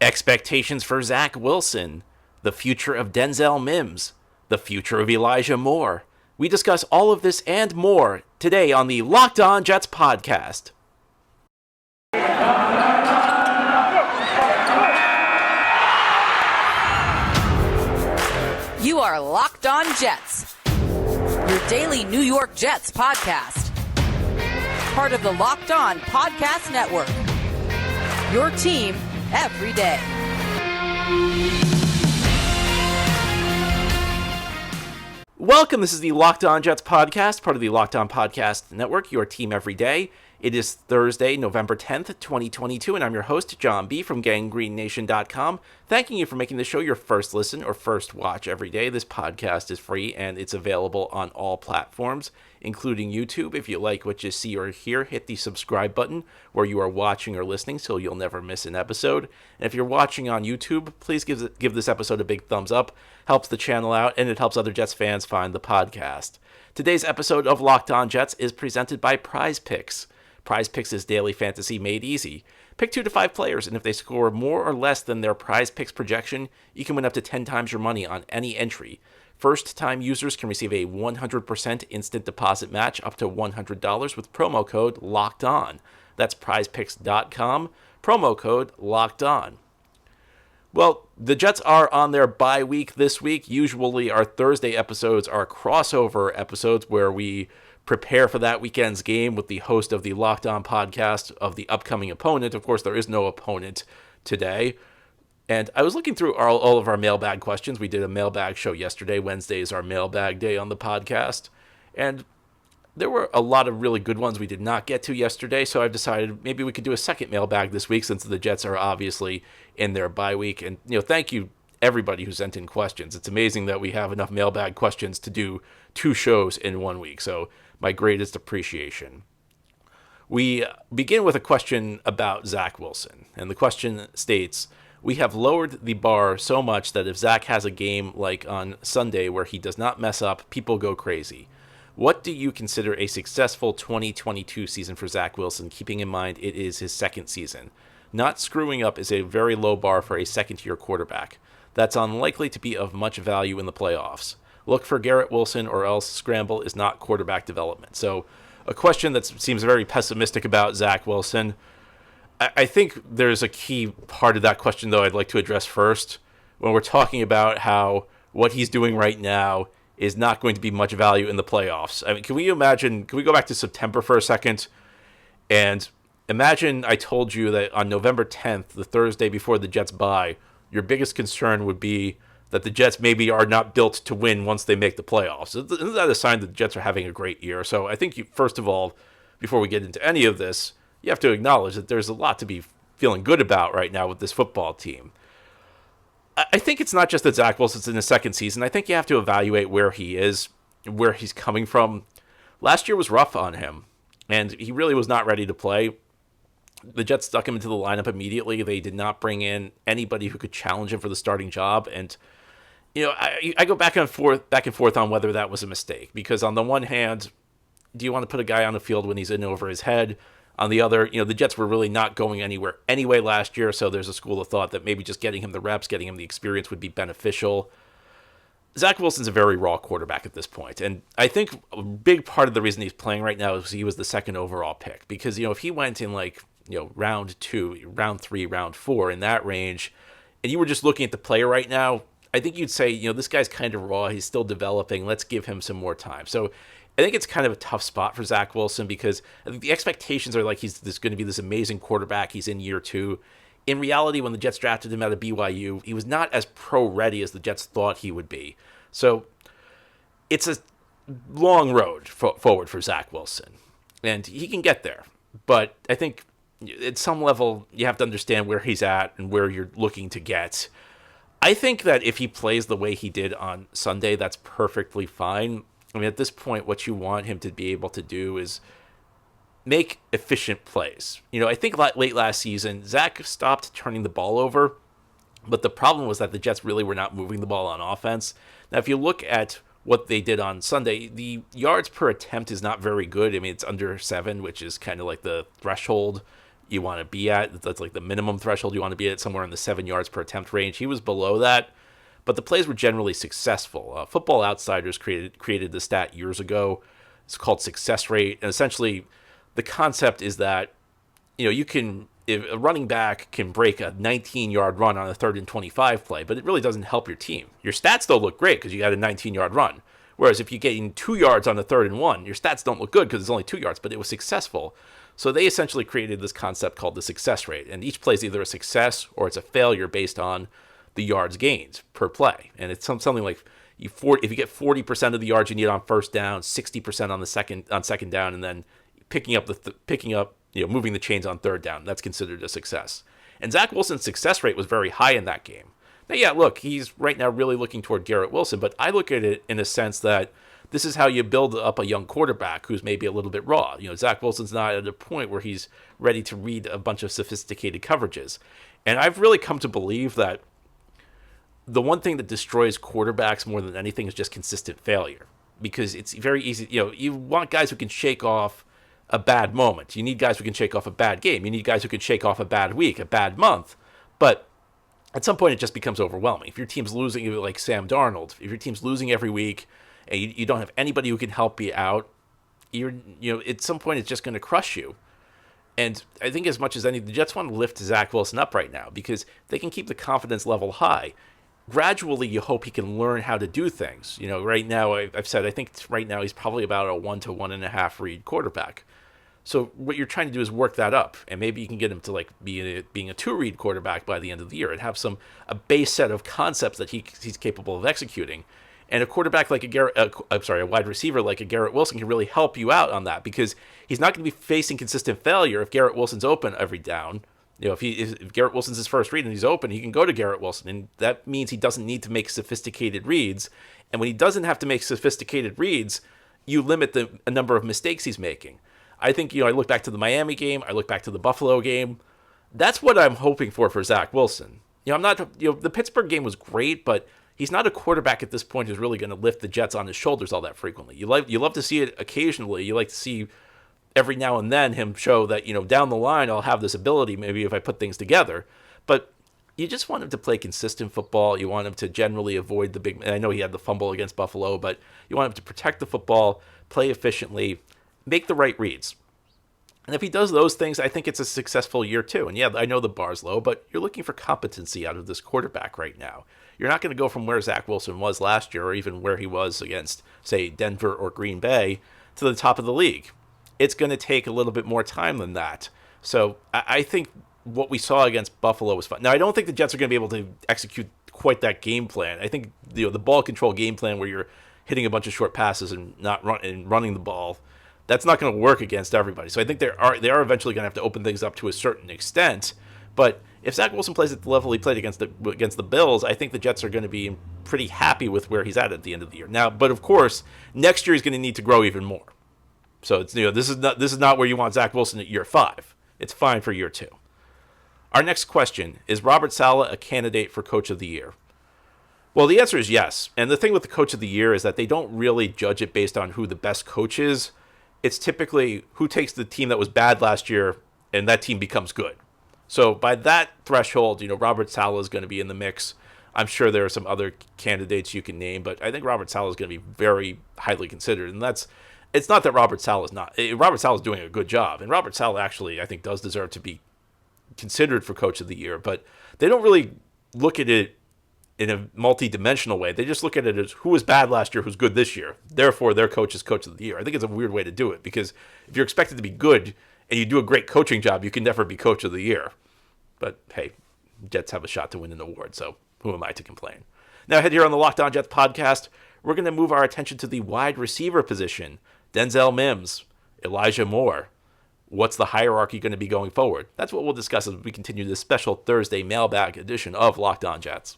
Expectations for Zach Wilson, the future of Denzel Mims, the future of Elijah Moore. We discuss all of this and more today on the Locked On Jets podcast. You are Locked On Jets, your daily New York Jets podcast. Part of the Locked On Podcast Network, your team every day. Welcome. This is the Locked On Jets podcast, part of the Locked On Podcast Network, your team every day. It is Thursday, November 10th, 2022, and I'm your host, John B. from GanggreenNation.com, thanking you for making the show your first listen or first watch every day. This podcast is free, and it's available on all platforms, including YouTube. If you like what you see or hear, hit the subscribe button where you are watching or listening so you'll never miss an episode. And if you're watching on YouTube, please give this episode a big thumbs up. Helps the channel out, and it helps other Jets fans find the podcast. Today's episode of Locked On Jets is presented by PrizePicks. PrizePicks is daily fantasy made easy. Pick 2 to 5 players, and if they score more or less than their PrizePicks projection, you can win up to 10 times your money on any entry. First-time users can receive a 100% instant deposit match up to $100 with promo code LOCKEDON. That's prizepicks.com, promo code LOCKEDON. Well, the Jets are on their bye week this week. Usually our Thursday episodes are crossover episodes where we prepare for that weekend's game with the host of the Locked On podcast of the upcoming opponent. Of course, there is no opponent today. And I was looking through all of our mailbag questions. We did a mailbag show yesterday. Wednesday is our mailbag day on the podcast. And there were a lot of really good ones we did not get to yesterday, so I've decided maybe we could do a second mailbag this week since the Jets are obviously in their bye week. And, thank you everybody who sent in questions. It's amazing that we have enough mailbag questions to do 2 shows in 1 week, so my greatest appreciation. We begin with a question about Zach Wilson, and the question states, we have lowered the bar so much that if Zach has a game like on Sunday where he does not mess up, people go crazy. What do you consider a successful 2022 season for Zach Wilson, keeping in mind it is his second season? Not screwing up is a very low bar for a second-year quarterback. That's unlikely to be of much value in the playoffs. Look for Garrett Wilson or else scramble is not quarterback development. So a question that seems very pessimistic about Zach Wilson. I think there's a key part of that question, though, I'd like to address first. When we're talking about how what he's doing right now is not going to be much value in the playoffs. I mean, can we go back to September for a second and imagine I told you that on November 10th, the Thursday before the Jets bye, your biggest concern would be that the Jets maybe are not built to win once they make the playoffs. Isn't that a sign that the Jets are having a great year? So I think first of all, before we get into any of this, you have to acknowledge that there's a lot to be feeling good about right now with this football team. I think it's not just that Zach Wilson's in his second season. I think you have to evaluate where he is, where he's coming from. Last year was rough on him, and he really was not ready to play. The Jets stuck him into the lineup immediately. They did not bring in anybody who could challenge him for the starting job. And, I go back and forth on whether that was a mistake. Because on the one hand, do you want to put a guy on the field when he's in over his head? On the other, the Jets were really not going anywhere anyway last year, so there's a school of thought that maybe just getting him the reps, getting him the experience would be beneficial. Zach Wilson's a very raw quarterback at this point, and I think a big part of the reason he's playing right now is he was the second overall pick, because, if he went in round 2, round 3, round 4, in that range, and you were just looking at the player right now, I think you'd say, this guy's kind of raw, he's still developing, let's give him some more time. So I think it's kind of a tough spot for Zach Wilson because I think the expectations are like he's going to be this amazing quarterback. He's in year 2. In reality, when the Jets drafted him out of BYU, he was not as pro-ready as the Jets thought he would be. So it's a long road forward for Zach Wilson, and he can get there. But I think at some level, you have to understand where he's at and where you're looking to get. I think that if he plays the way he did on Sunday, that's perfectly fine. I mean, at this point, what you want him to be able to do is make efficient plays. I think late last season, Zach stopped turning the ball over, but the problem was that the Jets really were not moving the ball on offense. Now, if you look at what they did on Sunday, the yards per attempt is not very good. I mean, it's under 7, which is kind of like the threshold you want to be at. That's like the minimum threshold you want to be at, somewhere in the 7 yards per attempt range. He was below that, but the plays were generally successful. Football Outsiders created the stat years ago. It's called success rate, and essentially the concept is that if a running back can break a 19-yard run on a 3rd and 25 play, but it really doesn't help your team. Your stats still look great because you got a 19-yard run. Whereas if you gain 2 yards on the 3rd and 1, your stats don't look good because it's only 2 yards, but it was successful. So they essentially created this concept called the success rate, and each play is either a success or it's a failure based on the yards gained per play. And it's something like if you get 40% of the yards you need on first down, 60% on second down, and then picking up moving the chains on 3rd down, that's considered a success. And Zach Wilson's success rate was very high in that game. Now, yeah, look, he's right now really looking toward Garrett Wilson, but I look at it in a sense that this is how you build up a young quarterback who's maybe a little bit raw. Zach Wilson's not at a point where he's ready to read a bunch of sophisticated coverages. And I've really come to believe that the one thing that destroys quarterbacks more than anything is just consistent failure, because it's very easy. You want guys who can shake off a bad moment. You need guys who can shake off a bad game. You need guys who can shake off a bad week, a bad month. But at some point, it just becomes overwhelming. If your team's losing, like Sam Darnold, if your team's losing every week and you don't have anybody who can help you out, at some point, it's just going to crush you. And I think as much as any, the Jets want to lift Zach Wilson up right now because they can keep the confidence level high. Gradually, you hope he can learn how to do things. Right now, I've said, I think right now he's probably about a 1 to 1.5 read quarterback. So what you're trying to do is work that up, and maybe you can get him to being a 2-read quarterback by the end of the year and have a base set of concepts that he's capable of executing. And a quarterback like a wide receiver like a Garrett Wilson can really help you out on that, because he's not going to be facing consistent failure if Garrett Wilson's open every down. If Garrett Wilson's his first read and he's open, he can go to Garrett Wilson, and that means he doesn't need to make sophisticated reads. And when he doesn't have to make sophisticated reads, you limit the number of mistakes he's making. I think, I look back to the Miami game, I look back to the Buffalo game. That's what I'm hoping for Zach Wilson. I'm not, the Pittsburgh game was great, but he's not a quarterback at this point who's really going to lift the Jets on his shoulders all that frequently. You love to see it occasionally. You like to see every now and then him show that, down the line, I'll have this ability maybe if I put things together. But you just want him to play consistent football. You want him to generally avoid the big, I know he had the fumble against Buffalo, but you want him to protect the football, play efficiently, make the right reads. And if he does those things, I think it's a successful year too. And yeah, I know the bar's low, but you're looking for competency out of this quarterback right now. You're not going to go from where Zach Wilson was last year, or even where he was against, say, Denver or Green Bay, to the top of the league. It's going to take a little bit more time than that. So I think what we saw against Buffalo was fun. Now, I don't think the Jets are going to be able to execute quite that game plan. I think the ball control game plan where you're hitting a bunch of short passes and running the ball, that's not going to work against everybody. So I think they are eventually going to have to open things up to a certain extent. But if Zach Wilson plays at the level he played against the Bills, I think the Jets are going to be pretty happy with where he's at the end of the year. Now, but of course, next year he's going to need to grow even more. So it's this is not where you want Zach Wilson at year 5. It's fine for year 2. Our next question is: Robert Saleh a candidate for Coach of the Year? Well, the answer is yes. And the thing with the Coach of the Year is that they don't really judge it based on who the best coach is. It's typically who takes the team that was bad last year and that team becomes good. So by that threshold, Robert Saleh is going to be in the mix. I'm sure there are some other candidates you can name, but I think Robert Saleh is going to be very highly considered. And it's not that Robert Saleh is doing a good job. And Robert Saleh actually, I think, does deserve to be considered for Coach of the Year, but they don't really look at it in a multi-dimensional way. They just look at it as who was bad last year, who's good this year. Therefore, their coach is Coach of the Year. I think it's a weird way to do it, because if you're expected to be good and you do a great coaching job, you can never be Coach of the Year. But hey, Jets have a shot to win an award, so who am I to complain? Now, ahead here on the Locked On Jets podcast, we're going to move our attention to the wide receiver position. Denzel Mims, Elijah Moore. What's the hierarchy going to be going forward? That's what we'll discuss as we continue this special Thursday mailbag edition of Locked On Jets.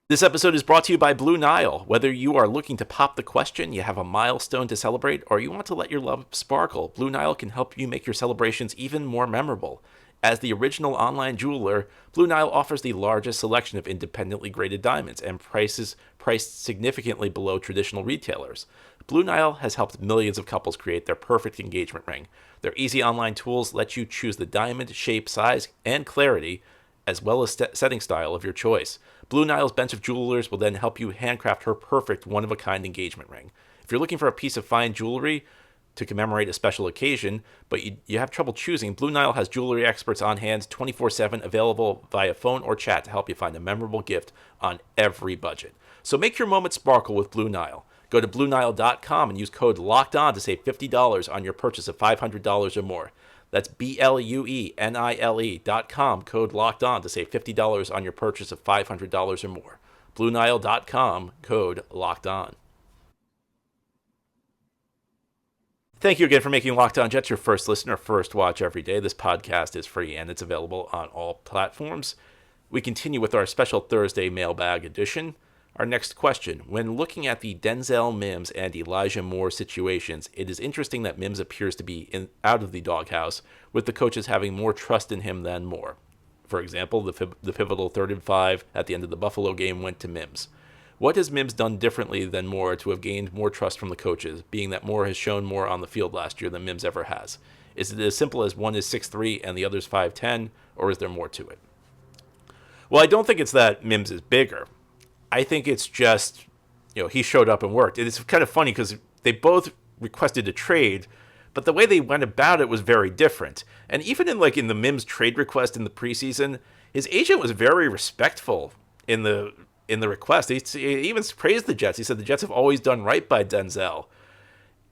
This episode is brought to you by Blue Nile. Whether you are looking to pop the question, you have a milestone to celebrate, or you want to let your love sparkle, Blue Nile can help you make your celebrations even more memorable. As the original online jeweler, Blue Nile offers the largest selection of independently graded diamonds and prices priced significantly below traditional retailers. Blue Nile has helped millions of couples create their perfect engagement ring. Their easy online tools let you choose the diamond, shape, size, and clarity, as well as setting style of your choice. Blue Nile's bench of jewelers will then help you handcraft her perfect one-of-a-kind engagement ring. If you're looking for a piece of fine jewelry to commemorate a special occasion, but you have trouble choosing, Blue Nile has jewelry experts on hand 24/7, available via phone or chat to help you find a memorable gift on every budget. So make your moment sparkle with Blue Nile. Go to BlueNile.com and use code LOCKEDON to save $50 on your purchase of $500 or more. That's BlueNile.com, code LOCKEDON to save $50 on your purchase of $500 or more. BlueNile.com, code LOCKEDON. Thank you again for making Locked On Jets your first listen or first watch every day. This podcast is free and it's available on all platforms. We continue with our special Thursday mailbag edition. Our next question. When looking at the Denzel Mims and Elijah Moore situations, it is interesting that Mims appears to be out of the doghouse, with the coaches having more trust in him than Moore. For example, the pivotal 3rd and 5 at the end of the Buffalo game went to Mims. What has Mims done differently than Moore to have gained more trust from the coaches, being that Moore has shown more on the field last year than Mims ever has? Is it as simple as one is 6'3" and the other's 5'10", or is there more to it? Well, I don't think it's that Mims is bigger. I think it's just, he showed up and worked. It's kind of funny because they both requested a trade, but the way they went about it was very different. And even in the Mims trade request in the preseason, his agent was very respectful in the request. He even praised the Jets. He said the Jets have always done right by Denzel.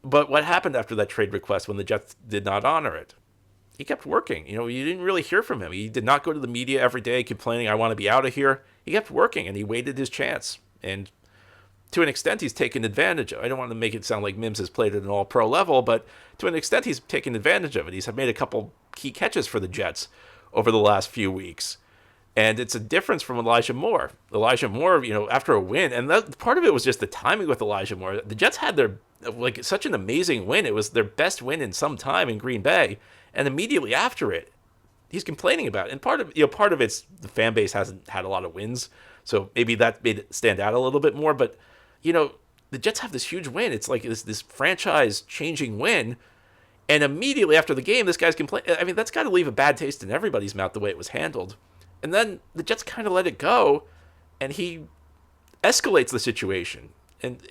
But what happened after that trade request when the Jets did not honor it? He kept working. You didn't really hear from him. He did not go to the media every day complaining, I want to be out of here. He kept working, and he waited his chance. And to an extent, he's taken advantage of it. I don't want to make it sound like Mims has played at an all-pro level, but to an extent, he's taken advantage of it. He's made a couple key catches for the Jets over the last few weeks. And it's a difference from Elijah Moore. Elijah Moore, after a win, and that, part of it was just the timing with Elijah Moore. The Jets had such an amazing win. It was their best win in some time in Green Bay. And immediately after it, he's complaining about it. And part of it's the fan base hasn't had a lot of wins, so maybe that made it stand out a little bit more. But the Jets have this huge win. It's like this franchise-changing win, and immediately after the game, this guy's complaining. I mean, that's got to leave a bad taste in everybody's mouth the way it was handled. And then the Jets kind of let it go, and he escalates the situation. And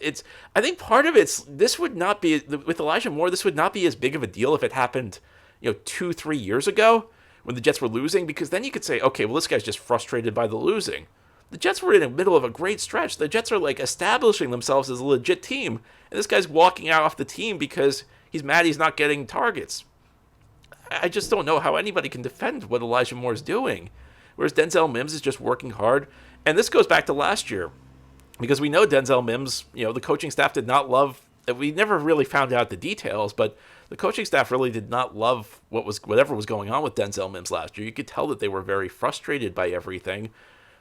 I think part of this would not be, with Elijah Moore, this would not be as big of a deal if it happened 2-3 years ago when the Jets were losing, because then you could say, okay, well, this guy's just frustrated by the losing. The Jets were in the middle of a great stretch. The Jets are establishing themselves as a legit team, and this guy's walking out off the team because he's mad he's not getting targets. I just don't know how anybody can defend what Elijah Moore is doing, whereas Denzel Mims is just working hard. And this goes back to last year, because we know Denzel Mims, the coaching staff did not love. We never really found out the details, but the coaching staff really did not love whatever was going on with Denzel Mims last year. You could tell that they were very frustrated by everything.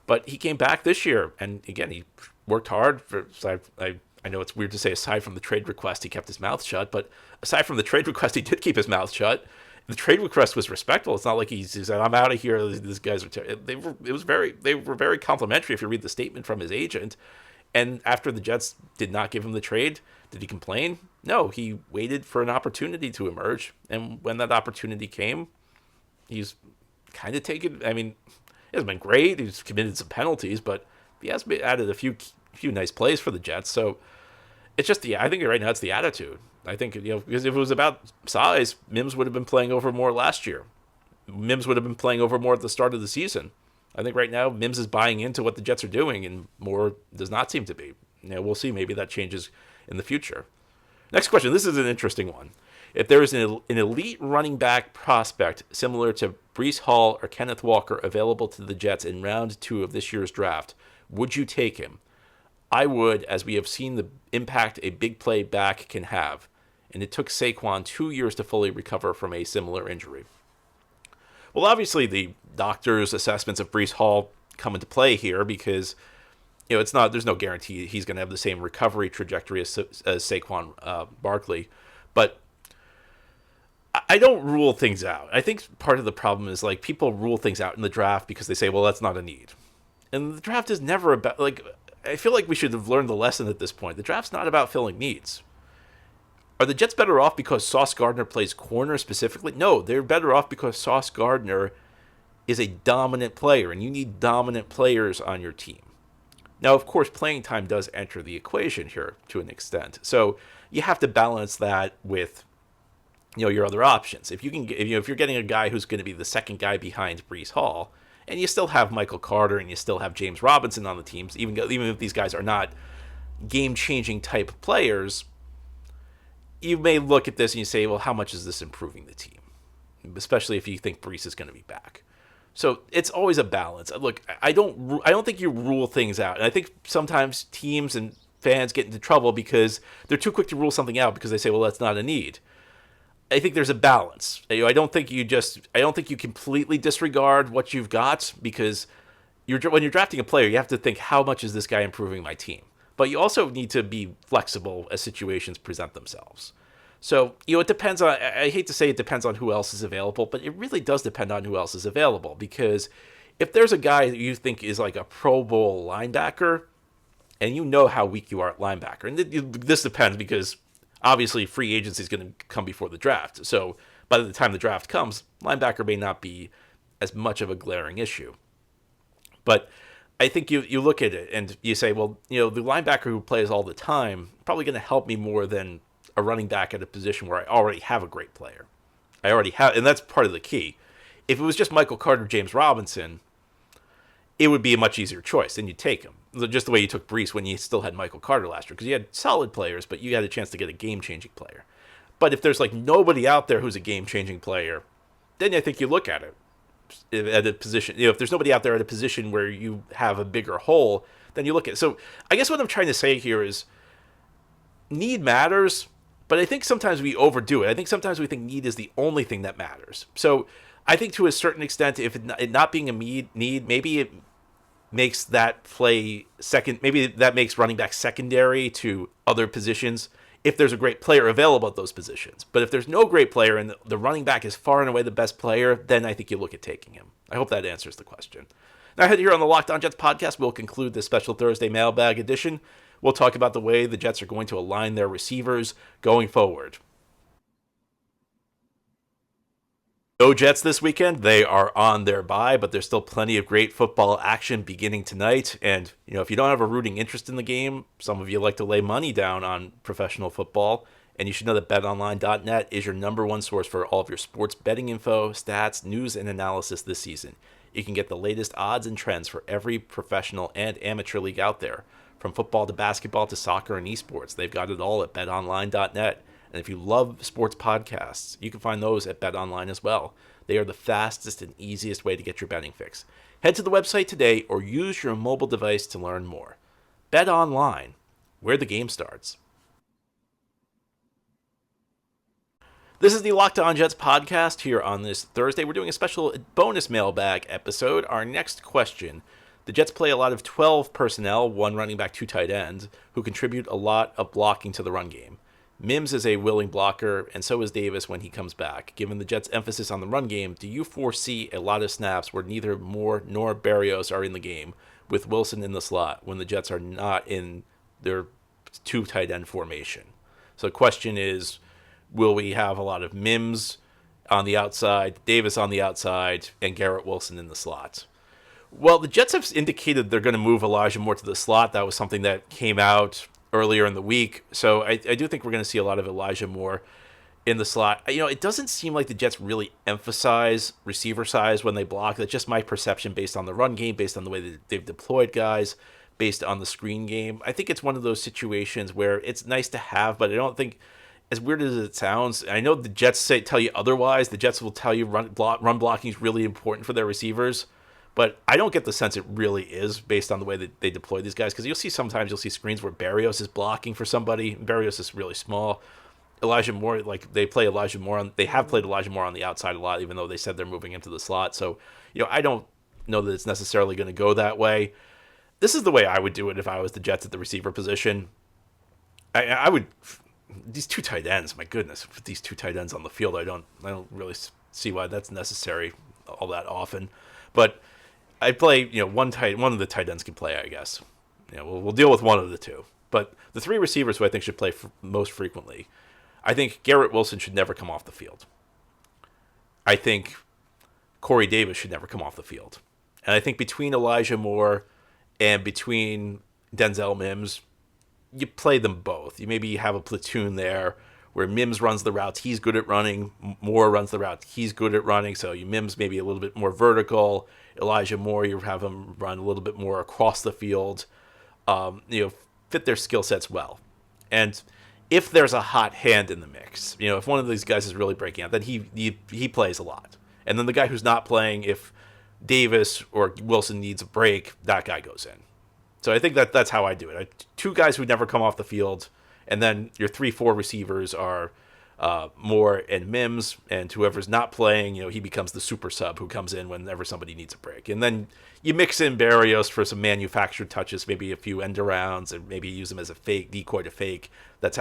But he came back this year, and again, he worked hard. I know it's weird to say aside from the trade request, he kept his mouth shut. But aside from the trade request, he did keep his mouth shut. The trade request was respectful. It's not like he said, "I'm out of here." These guys are. They were very complimentary. If you read the statement from his agent. And after the Jets did not give him the trade, did he complain? No, he waited for an opportunity to emerge. And when that opportunity came, he's kind of taken. I mean, it hasn't been great. He's committed some penalties, but he has added a few nice plays for the Jets. So it's just I think right now it's the attitude. I think, because if it was about size, Mims would have been playing over more last year. Mims would have been playing over more at the start of the season. I think right now Mims is buying into what the Jets are doing, and Moore does not seem to be. We'll see. Maybe that changes in the future. Next question. This is an interesting one. If there is an elite running back prospect similar to Breece Hall or Kenneth Walker available to the Jets in round 2 of this year's draft, would you take him? I would, as we have seen the impact a big play back can have. And it took Saquon 2 years to fully recover from a similar injury. Well, obviously, the doctor's assessments of Breece Hall come into play here because, there's no guarantee he's going to have the same recovery trajectory as Saquon Barkley. But I don't rule things out. I think part of the problem is like people rule things out in the draft because they say, well, that's not a need. And the draft is never about, like, I feel like we should have learned the lesson at this point. The draft's not about filling needs. Are the Jets better off because Sauce Gardner plays corner specifically? No, they're better off because Sauce Gardner is a dominant player, and you need dominant players on your team. Now, of course, playing time does enter the equation here to an extent. So you have to balance that with, your other options. If you're getting a guy who's going to be the second guy behind Breece Hall, and you still have Michael Carter and you still have James Robinson on the teams, even if these guys are not game-changing type players, you may look at this and you say, well, how much is this improving the team? Especially if you think Breece is going to be back. So it's always a balance. Look, I don't think you rule things out. And I think sometimes teams and fans get into trouble because they're too quick to rule something out because they say, well, that's not a need. I think there's a balance. I don't think you completely disregard what you've got, because when you're drafting a player, you have to think, how much is this guy improving my team? But you also need to be flexible as situations present themselves. So, it depends on, I hate to say it depends on who else is available, but it really does depend on who else is available. Because if there's a guy that you think is like a Pro Bowl linebacker, and you know how weak you are at linebacker, and this depends because obviously free agency is going to come before the draft. So by the time the draft comes, linebacker may not be as much of a glaring issue. But I think you look at it and you say, well, the linebacker who plays all the time probably going to help me more than a running back at a position where I already have a great player. And that's part of the key. If it was just Michael Carter, James Robinson, it would be a much easier choice, and you'd take him. Just the way you took Breece when you still had Michael Carter last year, because you had solid players, but you had a chance to get a game-changing player. But if there's like nobody out there who's a game-changing player, then I think you look at it at a position. If there's nobody out there at a position where you have a bigger hole, then you look at it. So I guess what I'm trying to say here is need matters, but I think sometimes we overdo it. I think sometimes we think need is the only thing that matters. So I think to a certain extent, if it not being a need, maybe it makes that play second. Maybe that makes running back secondary to other positions if there's a great player available at those positions. But if there's no great player and the running back is far and away the best player, then I think you look at taking him. I hope that answers the question. Now, here on the Locked On Jets podcast, we'll conclude this special Thursday mailbag edition. We'll talk about the way the Jets are going to align their receivers going forward. No Jets this weekend. They are on their bye, but there's still plenty of great football action beginning tonight. And, if you don't have a rooting interest in the game, some of you like to lay money down on professional football. And you should know that BetOnline.net is your number one source for all of your sports betting info, stats, news, and analysis this season. You can get the latest odds and trends for every professional and amateur league out there. From football to basketball to soccer and esports, they've got it all at BetOnline.net. And if you love sports podcasts, you can find those at BetOnline as well. They are the fastest and easiest way to get your betting fix. Head to the website today or use your mobile device to learn more. BetOnline, where the game starts. This is the Locked On Jets podcast here on this Thursday. We're doing a special bonus mailbag episode. Our next question: the Jets play a lot of 12 personnel, one running back, two tight ends, who contribute a lot of blocking to the run game. Mims is a willing blocker, and so is Davis when he comes back. Given the Jets' emphasis on the run game, do you foresee a lot of snaps where neither Moore nor Berrios are in the game, with Wilson in the slot, when the Jets are not in their two tight end formation? So the question is, will we have a lot of Mims on the outside, Davis on the outside, and Garrett Wilson in the slot? Well, the Jets have indicated they're going to move Elijah Moore to the slot. That was something that came out earlier in the week. So I do think we're going to see a lot of Elijah Moore in the slot. It doesn't seem like the Jets really emphasize receiver size when they block. That's just my perception based on the run game, based on the way that they've deployed guys, based on the screen game. I think it's one of those situations where it's nice to have, but I don't think, as weird as it sounds, I know the Jets tell you otherwise. The Jets will tell you run blocking is really important for their receivers. But I don't get the sense it really is based on the way that they deploy these guys. Because sometimes you'll see screens where Berrios is blocking for somebody. Berrios is really small. Elijah Moore, they have played Elijah Moore on the outside a lot, even though they said they're moving into the slot. So, I don't know that it's necessarily going to go that way. This is the way I would do it if I was the Jets at the receiver position. I would these two tight ends, my goodness, with these two tight ends on the field, I don't really see why that's necessary all that often. But I play, one of the tight ends can play, I guess. We'll deal with one of the two. But the three receivers who I think should play most frequently, I think Garrett Wilson should never come off the field. I think Corey Davis should never come off the field. And I think between Elijah Moore and between Denzel Mims, you play them both. You maybe have a platoon there where Mims runs the routes, he's good at running. Moore runs the routes, he's good at running. So Mims maybe a little bit more vertical. Elijah Moore, you have him run a little bit more across the field. Fit their skill sets well. And if there's a hot hand in the mix, if one of these guys is really breaking out, then he plays a lot. And then the guy who's not playing, if Davis or Wilson needs a break, that guy goes in. So I think that's how I do it. Two guys who never come off the field, and then your 3-4 receivers are Moore and Mims, and whoever's not playing, he becomes the super sub who comes in whenever somebody needs a break. And then you mix in Berrios for some manufactured touches, maybe a few end arounds, and maybe use him as a fake decoy to fake. That's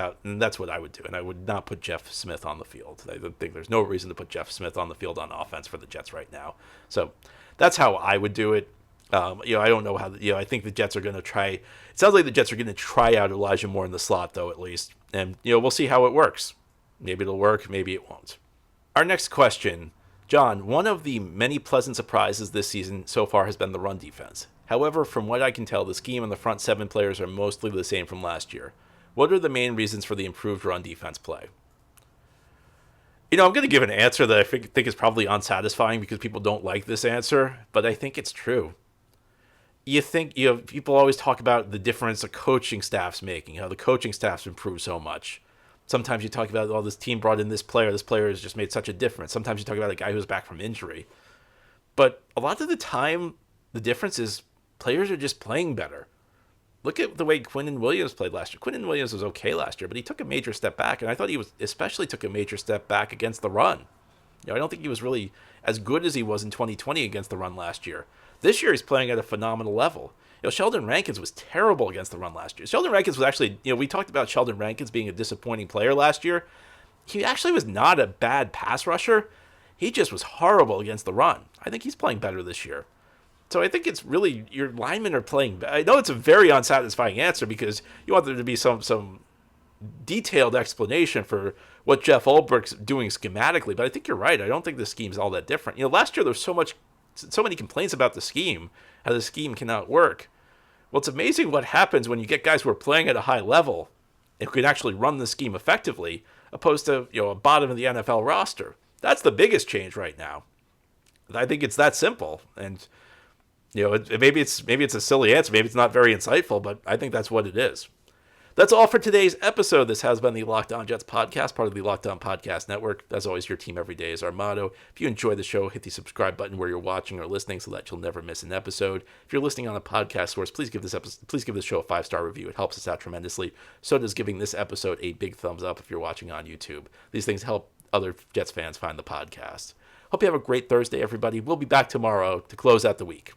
what I would do. And I would not put Jeff Smith on the field. I think there's no reason to put Jeff Smith on the field on offense for the Jets right now. So that's how I would do it. I don't know how. I think the Jets are going to try. It sounds like the Jets are going to try out Elijah Moore in the slot, though, at least. And we'll see how it works. Maybe it'll work. Maybe it won't. Our next question, John. One of the many pleasant surprises this season so far has been the run defense. However, from what I can tell, the scheme and the front 7 players are mostly the same from last year. What are the main reasons for the improved run defense play? I'm going to give an answer that I think is probably unsatisfying because people don't like this answer, but I think it's true. You think, people always talk about the difference the coaching staff's making, how the coaching staff's improved so much. Sometimes you talk about, this team brought in this player has just made such a difference. Sometimes you talk about a guy who's back from injury. But a lot of the time, the difference is players are just playing better. Look at the way Quinnen Williams played last year. Quinnen Williams was okay last year, but he took a major step back, and I thought he especially took a major step back against the run. I don't think he was really as good as he was in 2020 against the run last year. This year, he's playing at a phenomenal level. Sheldon Rankins was terrible against the run last year. Sheldon Rankins was actually, we talked about Sheldon Rankins being a disappointing player last year. He actually was not a bad pass rusher. He just was horrible against the run. I think he's playing better this year. So I think it's really, your linemen are playing. I know it's a very unsatisfying answer because you want there to be some detailed explanation for what Jeff Ulbricht's doing schematically, but I think you're right. I don't think the scheme's all that different. Last year there was so many complaints about the scheme, how the scheme cannot work. Well, it's amazing what happens when you get guys who are playing at a high level and who can actually run the scheme effectively, opposed to a bottom of the NFL roster. That's the biggest change right now. I think it's that simple, and maybe it's a silly answer, maybe it's not very insightful, but I think that's what it is. That's all for today's episode. This has been the Locked On Jets podcast, part of the Locked On Podcast Network. As always, your team every day is our motto. If you enjoy the show, hit the subscribe button where you're watching or listening so that you'll never miss an episode. If you're listening on a podcast source, please give this show a 5-star review. It helps us out tremendously. So does giving this episode a big thumbs up if you're watching on YouTube. These things help other Jets fans find the podcast. Hope you have a great Thursday, everybody. We'll be back tomorrow to close out the week.